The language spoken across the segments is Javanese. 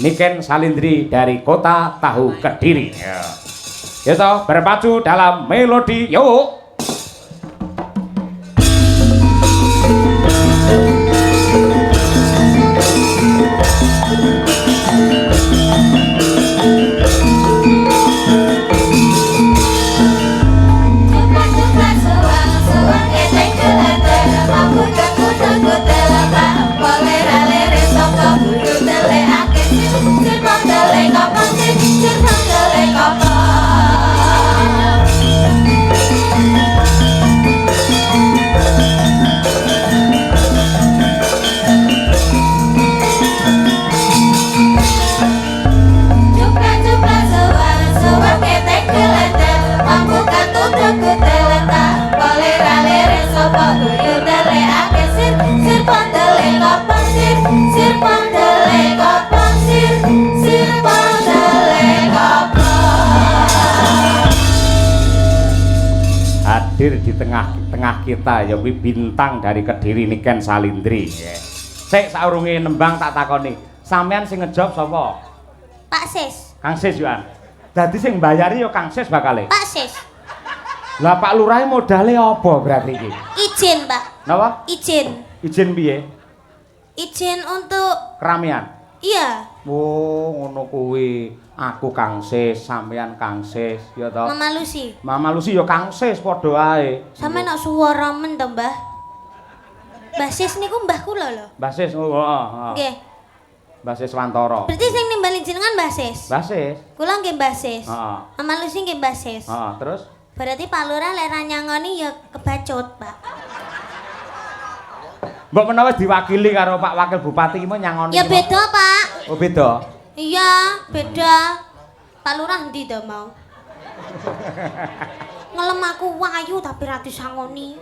Niken Salindri dari kota Tahu Kediri. Ya. Yaitu berpacu dalam melodi yuk. Hadir di tengah kita ya bintang dari Kediri Niken Salindri. Sik saurunge nembang tak takoni, sampean sing ngejob sapa? Pak Sis. Kang Sis yoan. Dadi sing mbayari ya Kang Sis bakale. Pak Sis. Lah Pak Lurah modale apa berarti iki? Izin, Pak. Napa? Izin. Izin piye? Izin untuk Keramian. iya. Oh, ngono kuwi. Aku Kang Sis, sampean Kang Sis, ya toh. Mama Lucy. Mama Lucy ya Kang Sis padha ae. Sampe nak suara men to, Mbah. Mbah Sis niku mbah kula lho. Mbah Sis, oh, heeh. Nggih. Mbah Sis Wantara. Berarti sing nimbali jenengan Mbah Sis. Mbah Sis. Kula nggih Mbah Sis. Heeh. Mama Lucy nggih Mbah Sis. Heeh, terus Berarti Pak Lurah lek ra nyangoni ya kebacut, Pak. mbok menawa diwakili karo Pak Wakil Bupati iki mau nyangoni. Ya beda, Pak. Oh, beda. Iya, beda. Pak Lurah ndi to mau? Ngelem aku wayu tapi ra disangoni.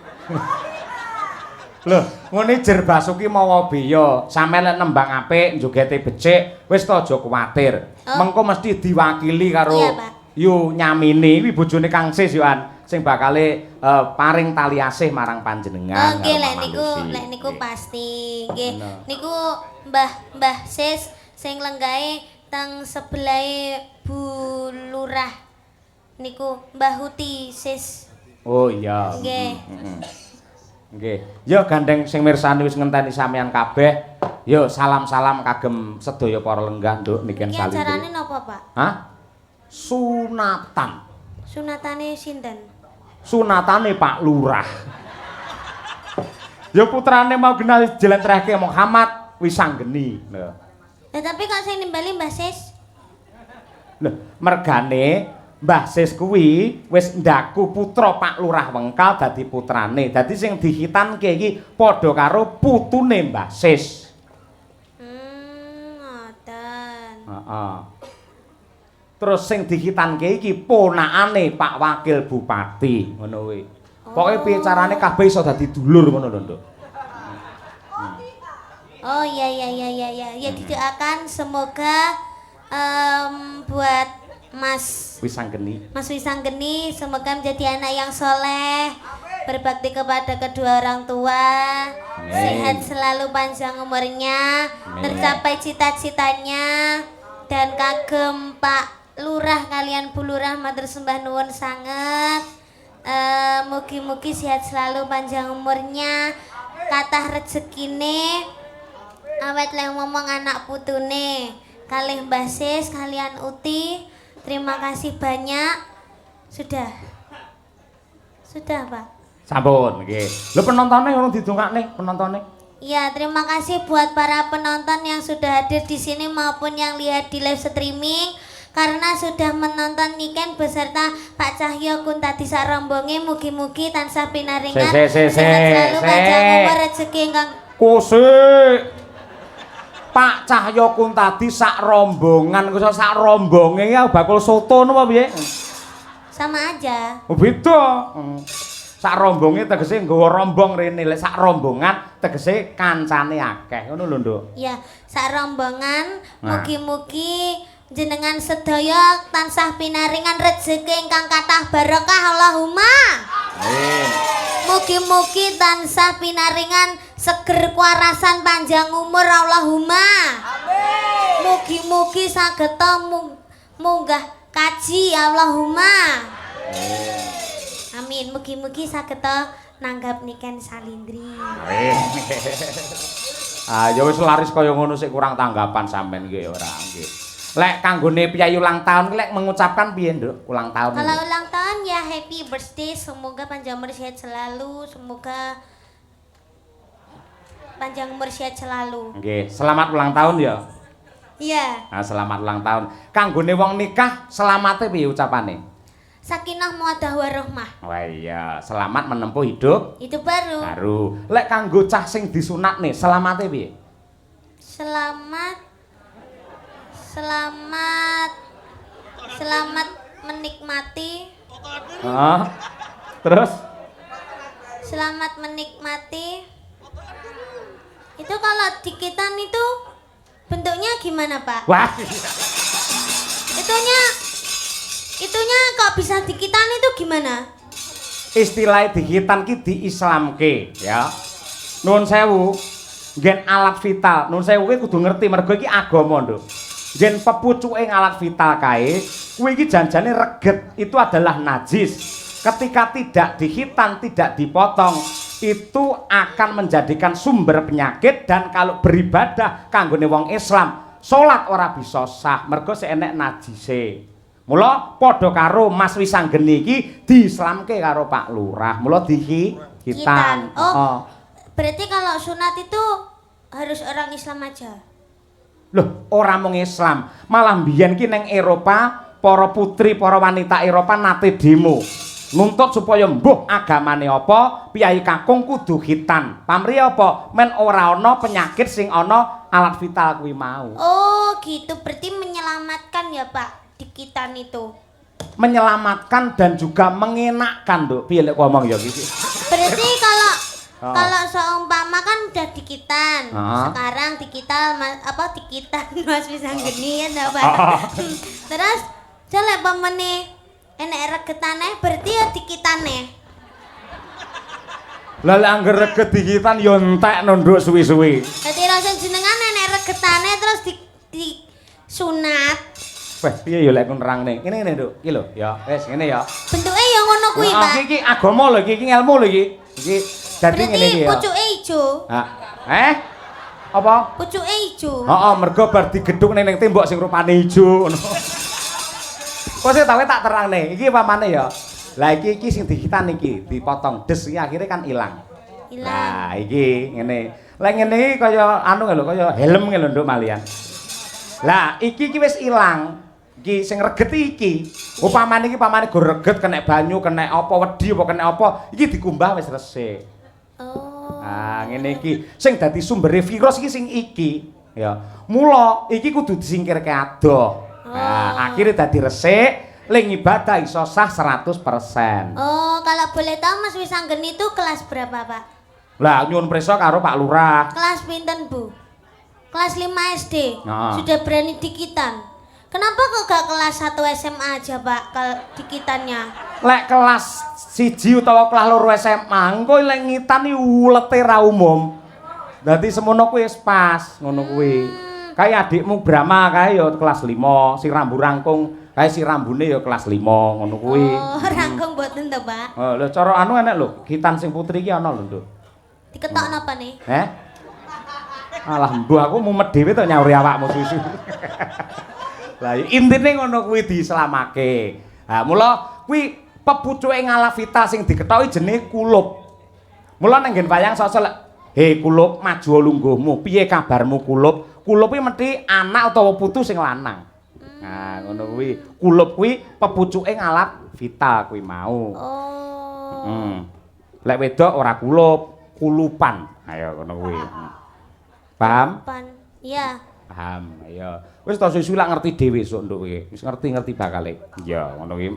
Loh, ngene jer Basuki mawa beya. Sampeyan lek nembang apik, njogete becik, wis to aja kuwatir. Oh. Mengko mesti diwakili karo Iya, Pak. Yu Nyamini, kuwi bojone Kang Sis yoan, sing bakale paring tali asih marang panjenengan. Oh, nggih karo lek Mama niku Lucy. lek niku Nggih. pasti nggih. Bener. Niku Mbah Sis sing lenggahe teng sebelahe Bu Lurah. Niku Mbah Huti Sis. Oh iya. Nggih. Nggih. Yo gandeng sing mirsani wis ngenteni sampeyan kabeh. Yo salam-salam kagem sedaya para lenggah nduk Niken Iki Salindri. acarane napa, Pak? Hah? Sunatan. Sunatane sinten? Sunatane Pak Lurah. Ya putrane mau kenal jelentrehke Muhammad Wisanggeni. Lho. Lah tapi kok sing nimbali Mbah Sis? Lho, mergane Mbah Sis kuwi wis ndaku putra Pak Lurah Wengkal dadi putrane. Dadi sing dihitanke iki padha karo putune Mbah Sis. Ngoten. Heeh. Terus sing dihitanke iki ponakane Pak Wakil Bupati, ngono kuwi. Pokoke piye carane kabeh iso dadi dulur ngono lho, Nduk. Oh iya. Ya didoakan semoga buat Mas Wisanggeni. Wisanggeni semoga menjadi anak yang soleh, berbakti kepada kedua orang tua, Amin. sehat selalu panjang umurnya, Amin. tercapai cita-citanya, dan kagem Pak Lurah kalian Bu Lurah matur sembah nuwun sanget. Mugi-mugi sehat selalu panjang umurnya, kathah rezekine, awet leh ngomong anak putune, kalih Mbah Sis kalian Uti. Terima kasih banyak. Sudah Pak. Sampun nggih. Lho penontone ngono didongakne penontone. Ya, terima kasih buat para penonton yang sudah hadir di sini maupun yang lihat di live streaming karena sudah menonton Niken beserta Pak Cahyo Kuntadi sarombonge. Mugi-mugi tansah pinaringan sehat selalu panjang umur rezeki ingkang Kusik. Pak Cahyo Kuntadi sak rombongan, kok sak rombonge ya bakul soto napa piye? sama aja. Oh beda. Sak rombonge tegese nggawa rombong rene, lek sak rombongan tegese kancane akeh. Ngono lho, Nduk. Ya, sak rombongan Nah. mugi-mugi jenengan sedaya tansah pinaringan rezeki ingkang kathah barokah Allahumma. Amin. Mugi-mugi tansah pinaringan seger kuarasan panjang umur Allahumma. Amin. Mugi-mugi sageta munggah kaji Allahumma. Amin. Mugi-mugi sageta nanggap niken salindri. Amin. Ah ya wis laris kaya ngono sik kurang tanggapan sampean nggih ora nggih. Lek kanggone piyayi ulang tahun lek mengucapkan piye, Nduk? Ulang tahun. Kalau ulang tahun ya happy birthday, semoga panjang umur sehat selalu, semoga panjang umur sehat selalu. Nggih, selamat ulang tahun ya. Iya. Nah, selamat ulang tahun. Kanggone wong nikah selamate piye ucapane? Sakinah mawaddah warahmah. Wah iya, selamat menempuh hidup Itu baru. baru. Lek kanggo cah sing disunat nih, selamate piye? Selamat menikmati. Terus? Selamat menikmati. Itu kalau dikitan itu bentuknya gimana, Pak? Wah. Itunya kok bisa dikitan itu gimana? Istilah dihitan ki diislamke ya. Nuwun sewu, nggen alat vital. Nuwun sewu kuwi kudu ngerti mergo iki agama, Nduk. Nggen pepucuke alat vital kae, kuwi iki janjane reget, itu adalah najis. Ketika tidak dihitan, tidak dipotong, itu akan menjadikan sumber penyakit dan kalau beribadah kanggone wong Islam, salat ora bisa sah mergo sik enek najise. Mula padha karo Mas Wisanggeni iki diislamke karo Pak Lurah. Mula dihitan. Oh. Berarti kalau sunat itu harus orang Islam aja. Loh, ora mung Islam, malah mbiyen ki ning Eropa, para putri, para wanita Eropa nate demo. Nuntut supaya mbuh agamane apa, piyai kakung kudu hitan. Pamrih apa? Men ora ana penyakit sing ana alat vital kuwi mau. Oh, gitu. Berarti menyelamatkan ya, Pak, dikitan itu. Menyelamatkan dan juga mengenakkan, Nduk. Piye lek ngomong ya iki? Berarti kalau seumpama kan udah dikitan, sekarang dikitan Mas Wisanggeni ya Pak. Terus jelek pamene enek regetane berarti ya dikitane. Lah lek angger reget dikitan ya entekno Nduk suwi-suwi. Dadi rasa jenengan enek regetane terus di sunat. Wes piye ya lek nerangne. Ngene Nduk, iki lho ya. Wes ngene ya. Bentuke ya ngono kuwi, Pak. Iki agama lho iki ilmu lho iki. Iki dadi ngene iki ya. Pucuke ijo. Apa? Pucuke ijo. Heeh, mergo bar digedhuk ning tembok sing rupane ijo ngono. Kok sik tak terangne. Iki pamane ya. Lah iki sing dihitan iki, dipotong des iki akhirnya kan ilang. Lah iki ngene. Lah ngene iki kaya anu lho, kaya helm lho Nduk malian. Lah iki wis ilang. Iki sing reget iki. Upamane iki pamane go reget kena banyu, kena apa wedi apa kena apa, iki dikumbah wis resik. Oh. Ah, ngene iki sing dadi sumbere virus iki sing iki, ya. Mula iki kudu disingkirke adoh. Nah, akhirnya dadi resik, ling ibadah iso sah 100%. Oh, kalau boleh tahu Mas Wisanggeni itu kelas berapa, Pak? Lah nyuwun prisa karo Pak Lurah. Kelas pinten, Bu? Kelas 5 SD. Nah. Sudah berani dikitan. Kenapa kok gak kelas 1 SMA aja, Pak, kalau dikitannya? Lek kelas 1 utawa kelas 2 SMA, engko lek ngitan iki ulete ra umum. Dadi semono kuwi wis pas, ngono kuwi. Kayak adikmu Brahma kae ya kelas 5, si rambu rangkung, kae si rambune ya kelas 5, ngono kuwi. Oh, rangkung mboten to, Pak? Oh, lho cara anu enek lho, kitan sing putri iki ana lho, Nduk. Diketok napa nih? Alah mbuh aku mumet dhewe to nyauri awakmu susu. Lah intine ngono kuwi dislamake. Ha mula kuwi pepucuke ngalah vital sing diketoki jenenge kulup. Mula ning nggen wayang sosok he kulup maju lungguhmu. Piye kabarmu kulup? Kulup kuwi mesti anak utawa putu sing lanang. Nah ngono kuwi. Kulup kuwi pepucuke ngalah vital kuwi mau. Oh. Lek wedok ora kulup, kulupan. Ayo ngono kuwi. Paham? Iya. Paham. Ayo. Wis to susu lak ngerti dhewe sok nduk kowe. Wis ngerti bakale. Iya, ngono kuwi.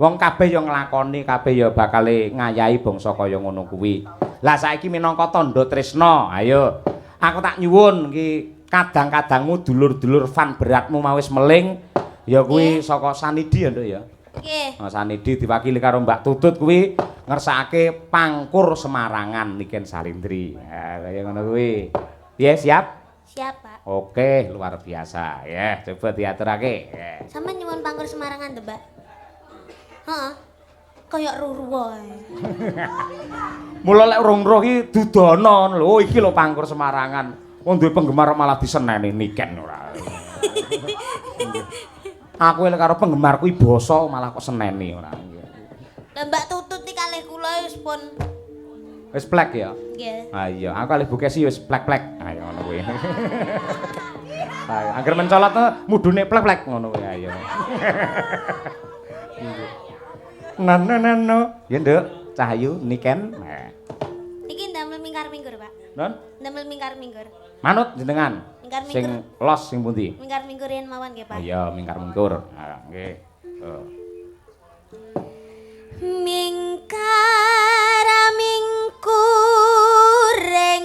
Wong kabeh ya nglakoni, kabeh ya bakale ngayahi bangsa kaya ngono kuwi. Lah saiki minangka tandha tresna, ayo. Aku tak nyuwun iki kadang-kadangmu dulur-dulur fan beratmu mau wis meling Ya kuwi saka Sanidi ya, Nduk ya. Nggih. Nah, Sanidi diwakili karo Mbak Tutut kuwi ngersakake Pangkur Semarangan Niken Salindri. Nah, kaya ngono kuwi. Piye siap? Siap, Pak. Oke, luar biasa. Ya, coba diaturake. Ya. Sampe nyuwun Pangkur Semarangan to, Mbak? Heeh. Kayak ruruh ae. Mula lek urung-urung iki dudono lho. Oh, iki lho Pangkur Semarangan. Wong duwe penggemar malah diseneni Niken ora. Aku lek karo penggemarku iki basa malah kok seneni ora. Lah Mbak Tutut iki kalih kula wis pun Wis plek ya? nggih. Ah iya, aku kalih Bukesi wis plek-plek. Ayo ngono kuwi. Ayo, angger mencolot mudune plek-plek ngono kuwi ayo. Nano. Ya, Nduk, Cahayu Niken. Nah. Niki ndamel mingkar-minggur, Pak. Non? Ndamel mingkar-minggur. Manut jenengan. Mingkar-minggur. Sing los sing pundi? Mingkar-minggurin mawon nggih, Pak. Iya, mingkar-mingkur. Nah, nggih. Mingkar-mingkuring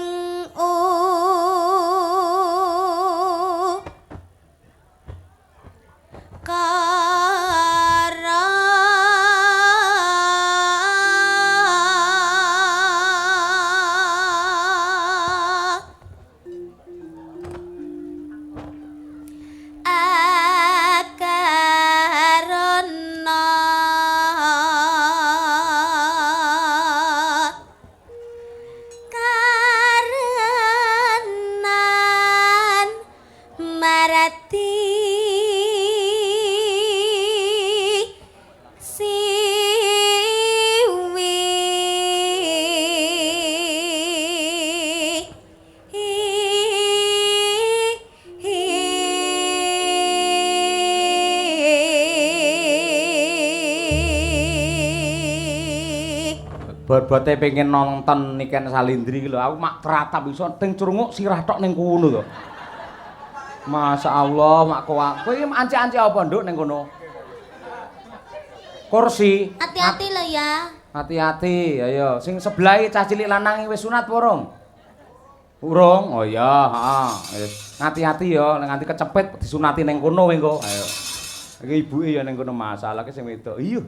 kara akarana karenan marati Bobote pengen nonton Niken Salindri iki lho. Aku mak teratap iso ting crunguk sirah tok ning kono to. Masyaallah, mak kowe iki anci-anci apa, Nduk ning kono? Kursi. hati-hati lho ya. Hati-hati, ayo. Sing sebelah cah cilik lanang wis sunat apa urung? Urung? Oh iya, heeh. Hati-hati ya, nek nganti kecepet disunati ning kono kowe engko. Ayo. Iki ibuke ya ning kono masalah ki sing wedok. Iya.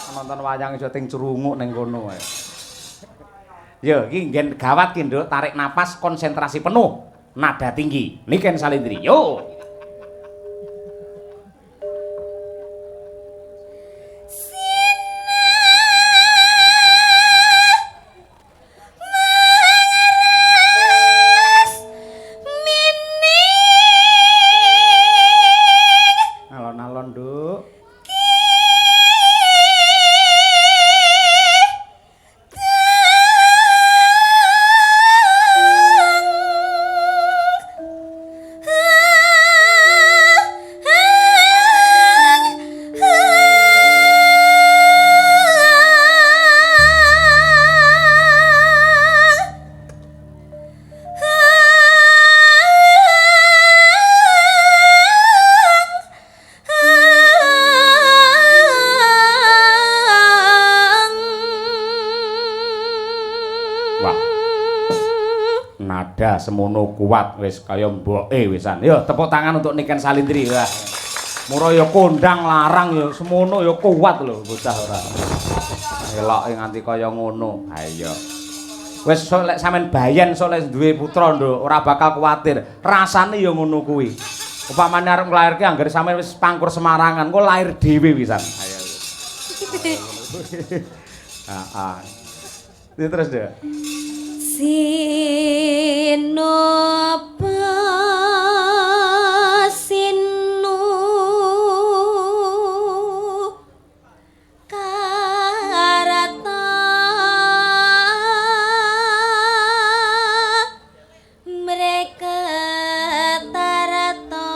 Nonton wayang iso ting crunguk ning kono ae. Yo, iki nggen gawat ki, Nduk, tarik napas konsentrasi penuh. Nada tinggi. Niken Salindri. Yo. Alon-alon, Nduk. Nada semono kuat wis kaya mboke wisan. Yo tepuk tangan untuk Niken Salindri. Wah. Mura ya kondang larang ya semono ya kuat lho bocah ora. Eloke nganti kaya ngono. Ha iya. Wis sok lek sampean bayen sok lek duwe putra nduk ora bakal kuwatir. Rasane ya ngono kuwi. Upamane arep nglairke anggere sampean wis Pangkur Semarangan, engko lair dhewe wisan. Ayo. Heeh. Terus deh. Sinopa sinu karata mereka tarata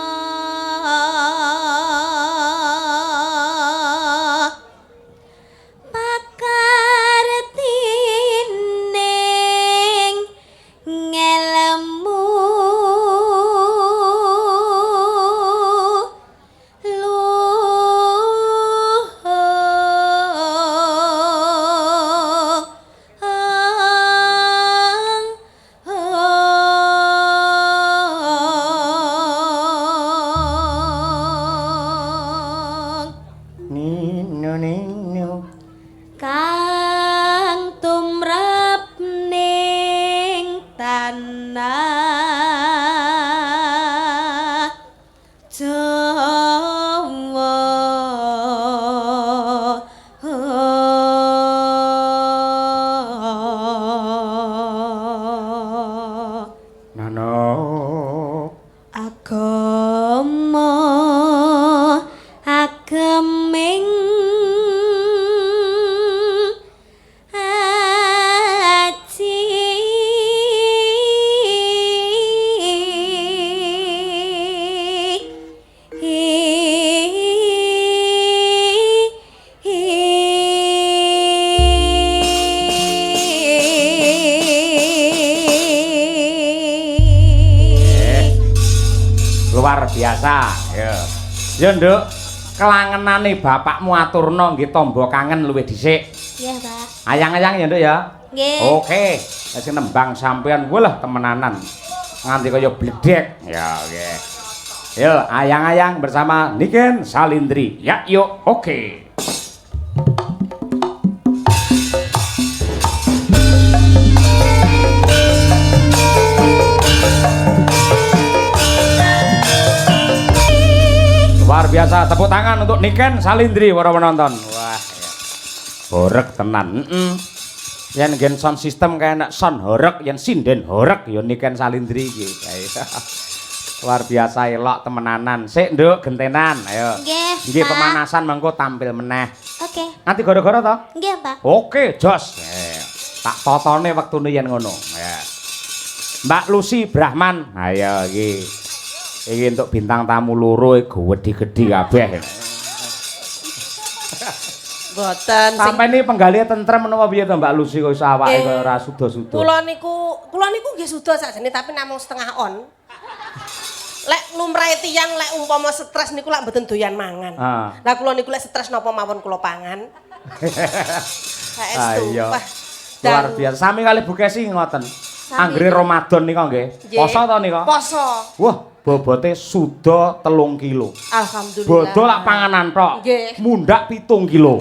pakartining ngelemu luar biasa. Ya. Ya, Nduk. Kelangenane bapakmu aturna nggih tamba kangen luwih dhisik. Iya, Pak. Ayang-ayang ya, Nduk ya. Nggih. Oke. Sing nembang sampean walah temenanan. Nganti kaya bledek. Ya, oke. Yo, ayang-ayang bersama Niken Salindri. Ya, yuk. Oke. Luar biasa, tepuk tangan untuk Niken Salindri para penonton. Wah, ya. Horeg tenan. Yen gen sound system kaya enak sound horeg, yen sinden horeg ya Niken Salindri iki. Luar biasa elok temenanan. Sik, Nduk, gentenan. Ayo. Nggih. Nggih Pak. pemanasan mengko tampil meneh. Oke. Nanti gara-gara to? Nggih, Pak. Oke, jos. Tak totone wektune yen ngono. Ya. Mbak Lucy Brahman. Ayo iki. Iki untuk bintang tamu loro gedhi-gedhi kabeh. Mboten Sampai ini penggali tentrem menapa piye to Mbak Lucy kok iso awake kaya ora suda-suda. Kula niku nggih suda sakjane tapi namung setengah on. Lek lumrahe tiyang lek umpama stres niku lak mboten doyan mangan. Lah kula niku lek stres napa mawon kula pangan. Saestu. Ayo. Wah. Luar biasa. Sami kali Bu Kesi ngoten. Anggere Ramadan nika nggih. Poso to nika? Poso. Wah, bobote suda 3 kilo. Alhamdulillah. Bodo lak panganan tok. Nggih. Mundak 7 kilo.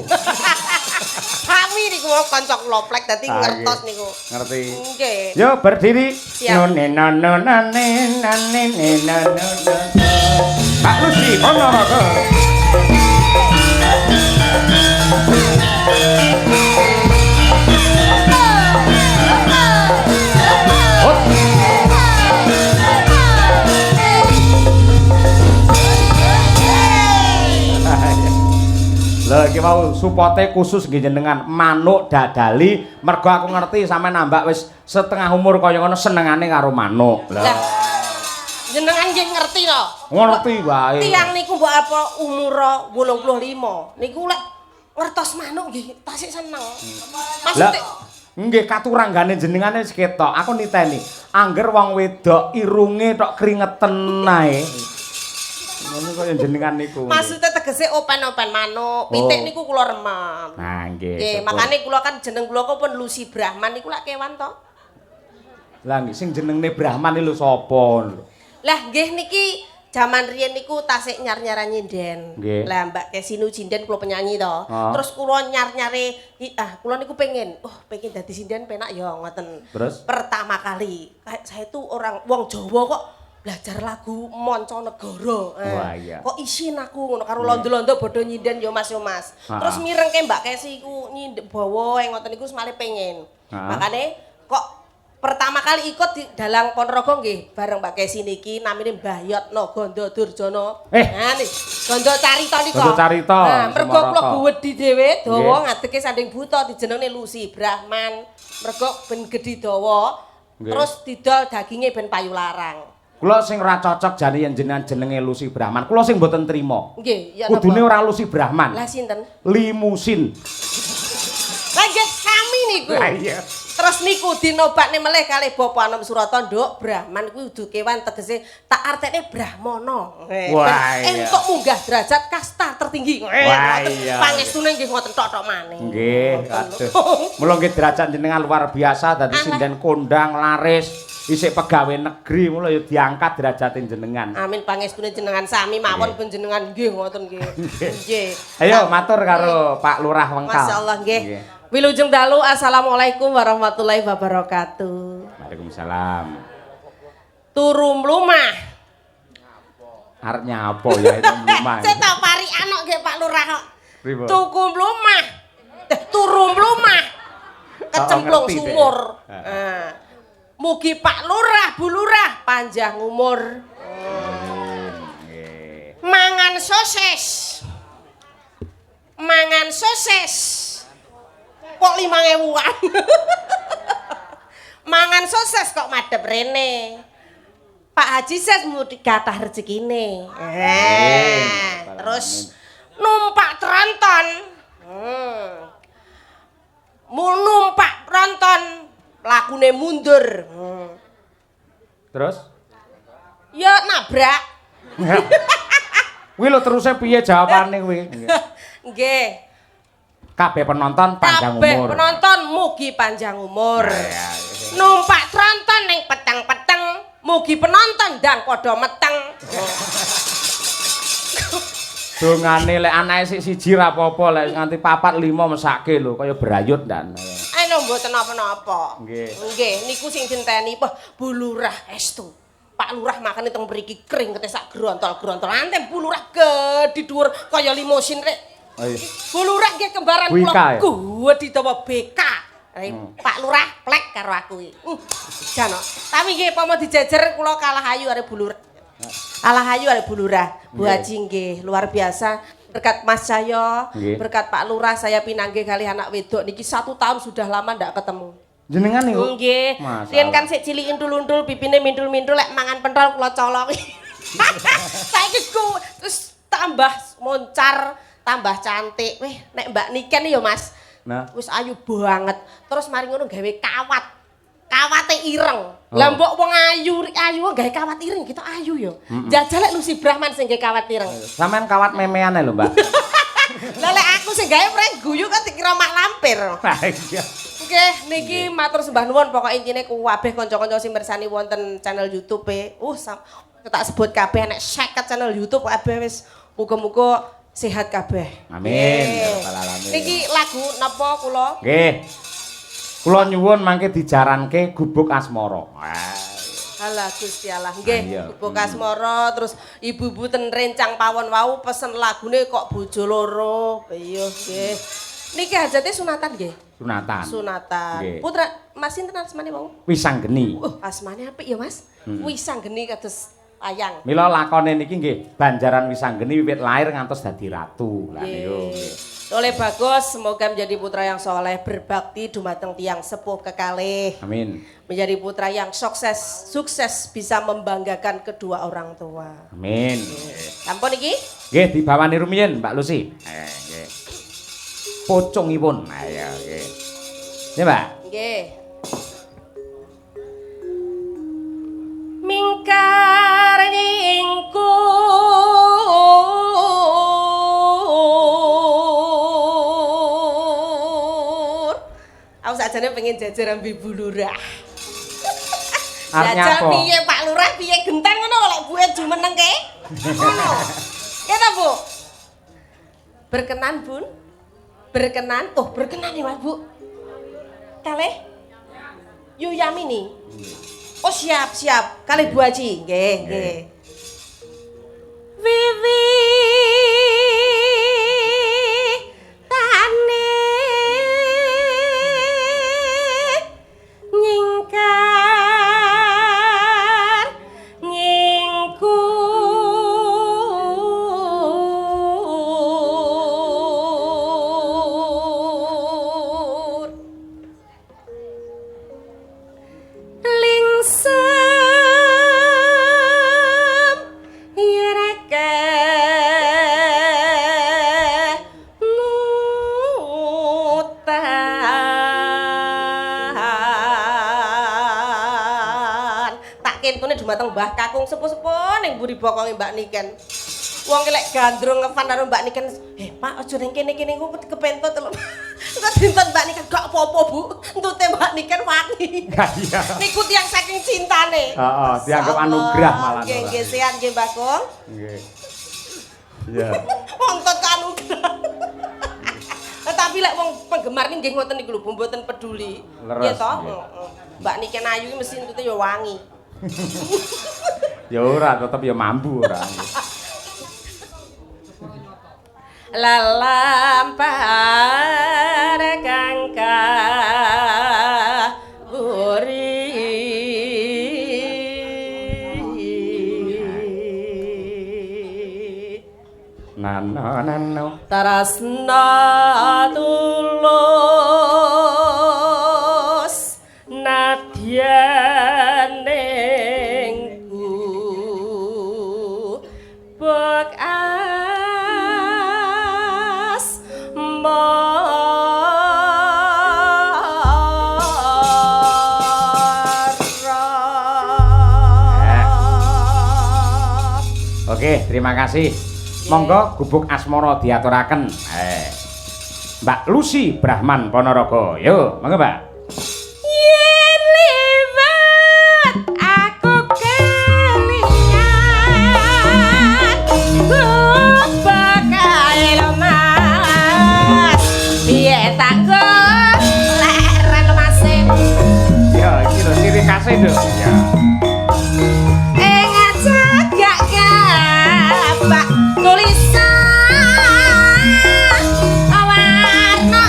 Sami niku kanca kula plek dadi ngertos niku. Ngerti. Nggih. Yo berdiri. Siap. Pak Lucy, Ponorogo. Lah iki mau supote khusus nggih jenengan manuk dadali mergo aku ngerti sampe nambah wis setengah umur kaya ngono senengane karo manuk. Lah jenengan nggih ngerti to? Ngerti wae. Tiyang niku mbok apa umur 85 niku lek ngertos manuk nggih tasik seneng. Lah Maksudnya nggih katuranggane jenengane wis ketok. Aku niteni. Angger wong wedok irunge tok kringeten ae. Ngono kaya jenengan niku. maksudnya tegese open-open manuk, pitik niku kula remem. Nah, nggih. Nggih, syukur. makane kula kan jeneng kula kok pun Lucy Brahman niku lak kewan to. Lah nggih sing jenenge Brahman iki lho sapa lho? Lah nggih niki jaman riyen niku tasik nyar-nyaran nyinden. Nggih. Lah Mbak Kesinu Cinden kula penyanyi to. Terus kula nyar-nyare kula niku pengen pengen dadi sinden penak ya ngoten. Terus? Pertama kali saya tuh orang wong Jawa kok belajar lagu Mancanegara. Wah, iya. Kok isin aku ngono karo londo-londo bodho nyinden yo Mas yo Mas. Terus mirengke Mbak Kesi iku nyindek bawa ngoten niku semale pengen. Makane kok pertama kali ikut di dalang Ponorogo nggih bareng Mbak Kesi niki namine Mbah Yotno Gondo Durjono. Nah nih, Gondo Carita nika. Gondo Carita. Nah, mergo kula Semarata. guwedhi dhewe dawa ngadeke sanding buta dijenengne Lucy Brahman. Mergo ben gedhi dawa. Nggih. Terus didol daginge ben payu larang. Kula sing ora cocok jane yen jenengan jenenge Lucy Brahman. Kula sing mboten trima. Nggih, ya Kudune napa? ora Lucy Brahman. Lah sinten? Limusin. Lah nggih sami niku. Lah iya. Terus niku dinobakne melih kalih Bapak Anom Surata, Nduk, Brahman kuwi kudu kewan tegese tak artekne Brahmana. Wah, iya. Entuk munggah derajat kasta tertinggi. Wah, iya. Pangestune nggih ngoten tok-tok maneh. Nggih, aduh. Mula nggih derajat jenengan luar biasa dadi sinden kondang laris. Isik pegawai negeri mula ya diangkat derajatin jenengan. Amin pangestune jenengan sami mawon panjenengan nggih ngoten nggih. Nggih. Ayo matur karo Pak Lurah Wengkal. Masyaallah nggih. Wilujeng dalu assalamualaikum warahmatullahi wabarakatuh. Waalaikumsalam. Turu mlumah. Arep nyapa ya itu mlumah. Saya tak pari anak nggih Pak Lurah kok. Pripun? Tuku mlumah. Turu mlumah. Kecemplung ngerti, Dek. sumur. Mugi Pak Lurah, Bu Lurah panjang umur. Mangan sosis. Mangan sosis. Kok 5.000-an. Mangan sosis kok madhep rene. Pak Haji Ses mesti kathah rezekine. Terus numpak tronton. Numpak tronton lakune mundur. Terus? Ya nabrak. Kuwi lho teruse piye jawabane kuwi? Nggih. Kabeh penonton panjang umur. Kabeh penonton mugi panjang umur. Numpak tronton ning peteng-peteng, mugi penonton ndang padha meteng. Dongane lek anake sik siji ra apa-apa, lek nganti 4 5 mesake lho kaya brayut ndan. Eno mboten apa-apa. Nggih. Nggih, niku sing dinteni Bu Lurah estu. Pak Lurah makane teng mriki kringete sak grontol-grontol. Antem Bu Lurah gedhi dhuwur kaya limosin rek. Bu Lurah nggih kembaran kula gedhi dawa BK. Pak Lurah plek karo aku iki. Jano. Tapi nggih pama dijejer kula kalah ayu arek Bu Lurah. Alah ayu arek Bu Lurah. Bu Haji nggih luar biasa. Berkat Mas Cahyo, berkat Pak Lurah saya pinanggih kali anak wedok niki 1 tahun sudah lama ndak ketemu. Jenengan niku? Nggih. Riyen kan sik cilik indul-undul pipine mindul-mindul lek mangan pentol kula colongi. Saiki terus tambah moncar, tambah cantik. Weh, nek Mbak Niken ya Mas. Nah, wis ayu banget. Terus mari ngono gawe kawat. Kawate ireng. Lah mbok wong ayu gawe kawat ireng kita ayu ya. Jajal lek Lucy Brahman sing gawe kawat ireng. Sampeyan kawat memean lho, Mbak. Lah lek aku sing gawe preng guyu kan dikira mak lampir. Iya. Oke, niki matur sembah nuwun pokoke intine kabeh kanca-kanca sing mirsani wonten channel YouTube tak sebut kabeh nek 50 channel YouTube kabeh wis muga-muga sehat kabeh. Amin. Ya rabbal alamin. Niki lagu napa kula? Nggih. Kula nyuwun mangke dijaranke Gubuk Asmara. Halah Gusti Allah. Nggih, Gubuk Asmara terus ibu-ibu ten rencang pawon wau pesen lagune kok bojo loro. Iya, nggih. Niki hajate sunatan nggih. Sunatan. Sunatan. Nggih. Putra Mas sinten asmane wau? Wisanggeni. Asmane apik ya Mas. Wisanggeni kados ayang. Mila lakone niki nggih Banjaran Wisanggeni wiwit lahir ngantos dadi ratu. Lah niku nggih. Oleh Bagus, semoga menjadi putra yang soleh, berbakti dumateng tiang sepuh kekalih. Amin. Menjadi putra yang sukses bisa membanggakan kedua orang tua. Amin. Sampun iki? Nggih, dibawani rumiyin Mbak Lucy. Nggih. Pocongipun. Ayo nggih. Ya, Mbak. Nggih. Mingkar nyingku aku sakjane pengen jajar ambi Bu Lurah. Jajal piye Pak Lurah piye genteng ngono lek buwe jumenengke. Ngono. Ya ta, Bu? Berkenan, Bun? Berkenan? Oh, berkenan ya, Bu. Kalih? Yu Yamini. Oh, siap. Kalih Bu Haji. Nggih, nggih. Vivi Mbah Kakung sepuh-sepuh ning mburi bokonge Mbak Niken. Wong lek gandrung ngefan karo Mbak Niken, Pak aja ning kene-kene ku kepentut lho. Kok dinten Mbak Niken gak apa-apa, Bu. Entute Mbak Niken wani. Iya. Niku tiyang saking cintane. Heeh, dianggap anugerah malah. Nggih, sehat nggih, Mbak Kong. Nggih. Iya. Wonten anugerah. Tapi lek wong penggemar nggih ngoten niku lho, mboten peduli. Nggih to? Mbak Niken ayu iki mesti entute ya wangi. Ya ora, tetep ya mambu ora. Lalampar kangka buri nano tarasna tulus nadyane Oke, terima kasih. Monggo gubuk asmara diaturaken. Mbak Lucy Brahman Ponorogo. Yo, monggo, Mbak. Yen liwat aku kelingan bakae lemas piye tak goleren lemase Ya, iki lho ciri khase, Nduk. Ya. ing jagak gapak tulisan warna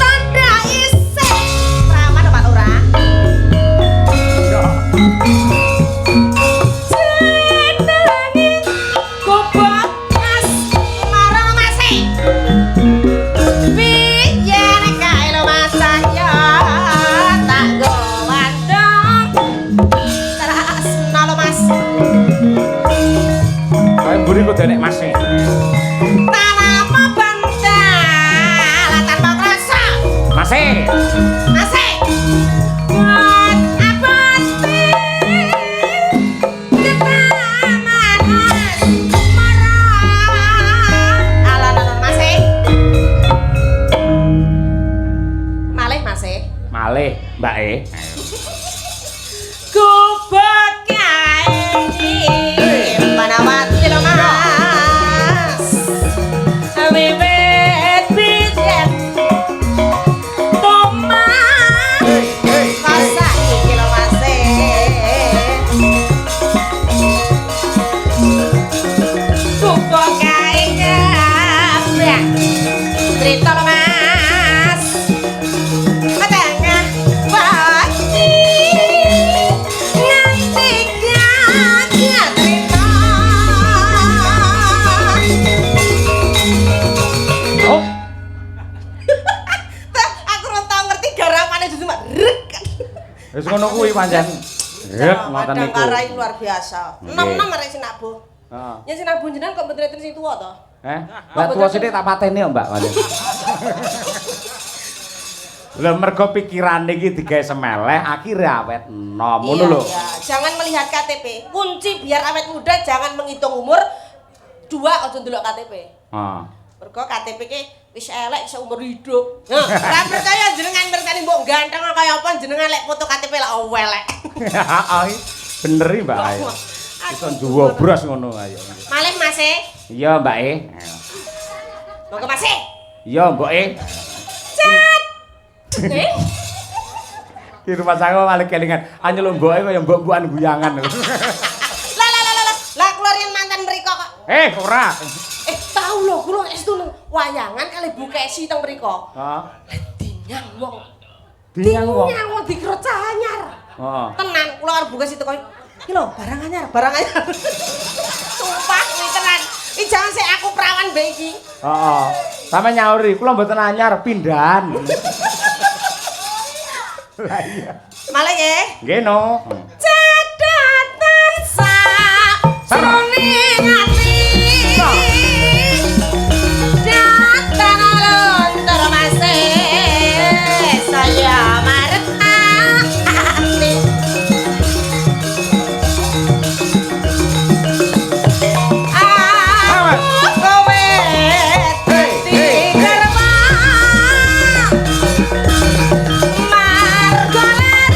tanda isih raman Pak Lurah. Ya. Kae mburi kok denek Mas. Mas. Malih, Mbak E. Kubek kae panawati lo Mas wiwit biyen tomat rasa iki lo Mas kubek kae kabeh cerita lo Mas tengah pagi nganti gak cerita Oh, aku ora tau ngerti garamane cuma rek. wis ngono kuwi pancen. Rek ngoten niku. Karai luar biasa. Enom-enom arek sinabu. Heeh. Yen sinabu jenengan kok mboten enten sing tuwa to? Lah tuwa sithik tak pateni, Mbak. Lah mergo pikirane iki digawe semeleh, akhire awet enom. Ngono lho. Iya. Jangan melihat KTP. Kunci biar awet muda jangan menghitung umur. Dua aja ndelok KTP. Heeh. Mergo KTP ki wis elek seumur hidup. Nah, ora percaya jenengan mirsani mbok ganteng kaya apa jenengan lek foto KTP lak elek. Heeh. Bener iki, Mbak. Ayo. Iso njuwo bros ngono ayo. Malih Mas e. Iya, Mbak E. Monggo Mas e. Iya, Mbok E. Cet. Ki rumah saya malah kelingan. Anyel mboke kaya mbok-mbokan guyangan. Lah kula riyen mantan mriko kok. Ora. Tahu lho kula estu wayangan kali Bu Kesi teng mriko. Heeh. Dinyang wong. Dinyang wong. Dinyang wong dikira anyar. Heeh. Tenan kula karo Bu Kesi teko. Iki lho barang anyar. Sumpah kuwi tenan. Iki jangan sik aku perawan mbek iki. Heeh. Sampe nyauri, kula mboten anyar, pindahan. Lah iya. Malah nggih. Nggih no. Cadatan sroning ati. Datan lontor mase saya marep ati. Aku kowe dadi garwa. Margolan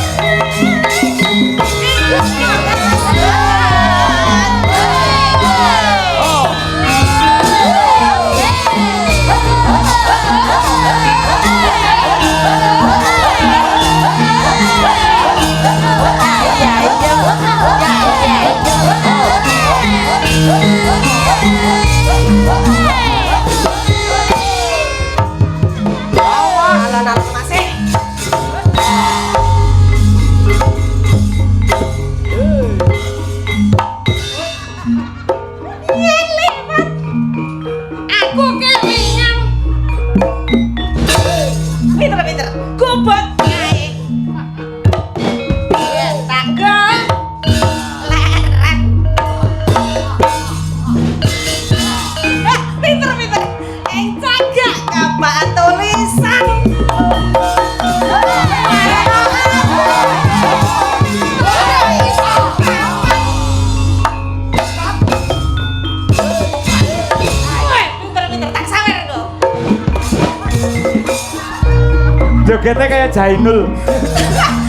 Jogetnya kayak Jainul.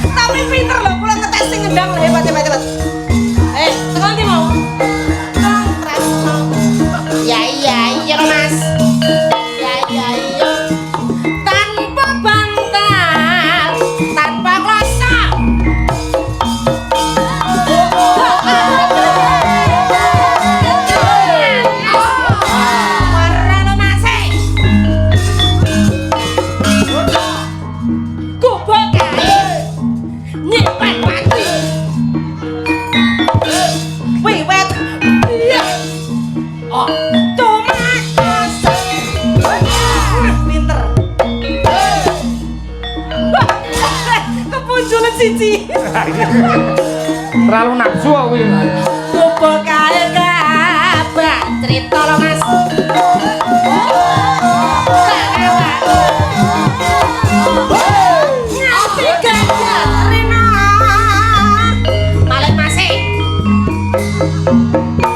Tapi pinter loh, kula ngetes sing ngendang lho hebat. Tekan ndi mau? Ya iya lho Mas. Ya. Tanpa bantal, tanpa klosa. Warna lo Mas. Gubuk kae. Nyipet pati. Wiwet. Oh, tomatos. Pinter. Kepunculan siji. Terlalu nafsu kuwi. Gubuk kae kabeh cerita lo Mas. Ngerti gajah Rina. Malih Mas.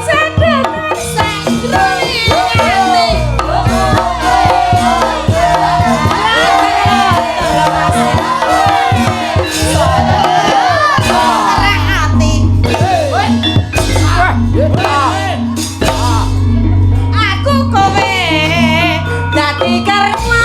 Sedengan sangrui ngerti. Aku kowe dadi karma.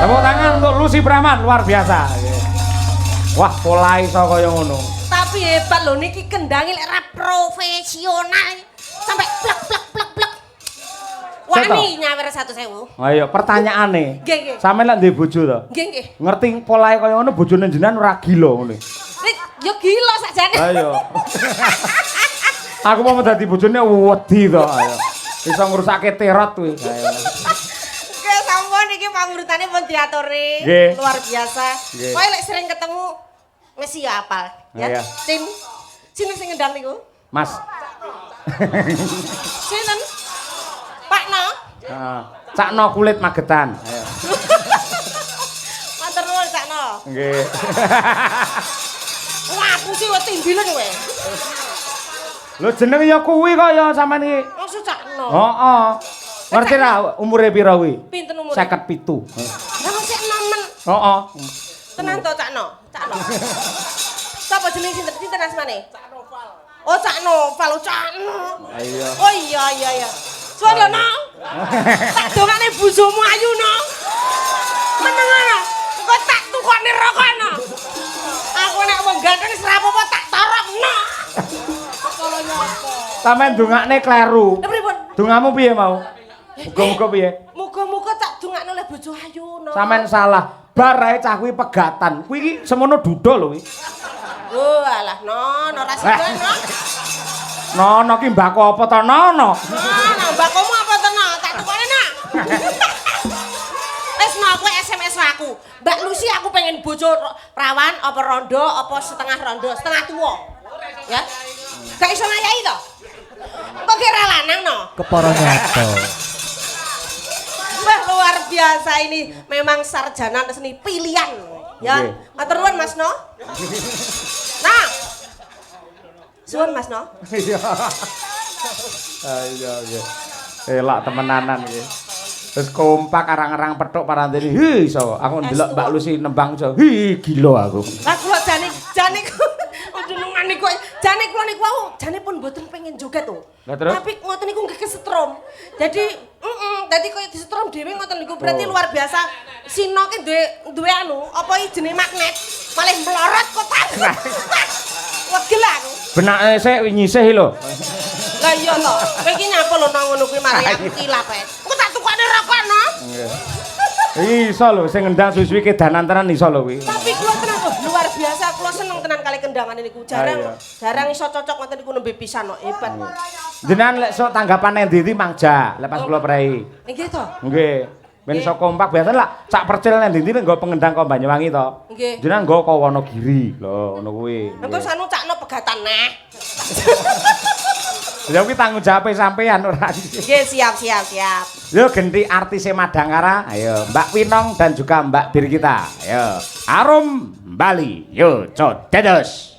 Tepuk tangan untuk Lucy Brahman, luar biasa. Wah, pola iso kaya ngono. Tapi hebat lho niki kendangin era profesional sampai plek. Wani nyawer 1.000. Ayo, pertanyaane. Nggih. Sampeyan lek duwe bojo to? Nggih. Ngerti polahe kaya ngono bojone jenengan ora gila ngono. Yo gila sakjane. Ayo. Aku mau dadi bojone wedi to, ayo. Bisa ngrusake terot kuwi. Ayo. Oke, sampun iki pangurutane pun diaturi. Nggih. Luar biasa. Nggih. Kowe lek sering ketemu wis ya apal, ya. Iya. Sin sing ngendang niku. Mas. Sinten? Pak No. Heeh. Cakno kulit magetan. Ayo. Matur nuwun Sakno. Nggih. Wah, aku sih wis timbilen kowe. Lho jeneng ya kuwi kok ya sampean iki. Maksud Sakno. Heeh. Ngerti ra umure pira kuwi? Pinten umure? 57. Lah kok sik nemen. Heeh. Tenan to Sakno? Sakno. Sapa jeneng sinten asmane? Cak Noval. Oh, Cak Noval, Cakno. Ayo. Oh iya. Suwun lho, No. Tak dongane bojomu ayu, No. Meneng ana. Engko tak tukokne rokok, No. Aku nek wong ganteng wis ra apa-apa tak torok, No. Kepalanya apa? Sampeyan dongakne kleru. Lha pripun? Dongamu piye mau? Muga-muga piye? Muga-muga tak dongakno oleh bojo ayu, No. Sampeyan salah. Bar ae cah kuwi pegatan. Kuwi iki semono duda lho kuwi. Oh, alah, No, ora sidan, No. Nono ki mbako apa to nono? Nah, mbakomu apa to, No? Tak tukone, Nak. Wis, No, kowe SMS aku. Mbak Lucy aku pengen bojo perawan apa rondo apa setengah rondo, setengah tua. Ya. Gak iso ngayahi to? Kok kira lanang, No? Kepara nyato. Wah, luar biasa ini memang sarjana seni pilihan. Ya, matur nuwun Mas No. Nah. Suwun Mas No. Iya. Ayo nggih. Elak temenanan iki. Terus kompak arang-arang petuk parantene. Hi iso. Aku ndelok Mbak Lucy nembang iso. Hi gila aku. Lah kula jane jenengan niku jane kula niku wau jane pun mboten pengen joget to. Lah terus? Tapi ngoten niku nggih kesetrum. Jadi dadi koyo disetrum dhewe ngoten niku berarti luar biasa. Sino ki duwe anu apa iki jenenge magnet malah melorot kok tak. Wegel aku. Benake sik nyisih lho. Lah iya to. Kowe iki nyapa lho nang ngono kuwi mari aku tilap ae. Engko tak tukokne rokok no. Nggih. Iso lho sing ngendang suwi-suwi kedanan tenan iso lho kuwi. Tapi kula tenan kok luar biasa, kula seneng tenan kali kendangan niku. Jarang iso cocok ngoten niku nembe pisan kok, hebat. Jenengan lek sok tanggapane ndi mangja, lek pas kula prei. Nggih to? Nggih. Ben iso kompak biasa lah cak percil nang ndi nggo pengendang kok Banyuwangi to. Nggih. Jenengan nggo kok Wonogiri. Lho ngono kuwi. Engko sanu cakno pegatan nah. Ya kuwi tanggung jawabe sampean ora. Nggih, siap. Yo genti artise Madangkara. Ayo Mbak Winong dan juga Mbak Birgita. Ayo. Arum Bali. Yo codedos.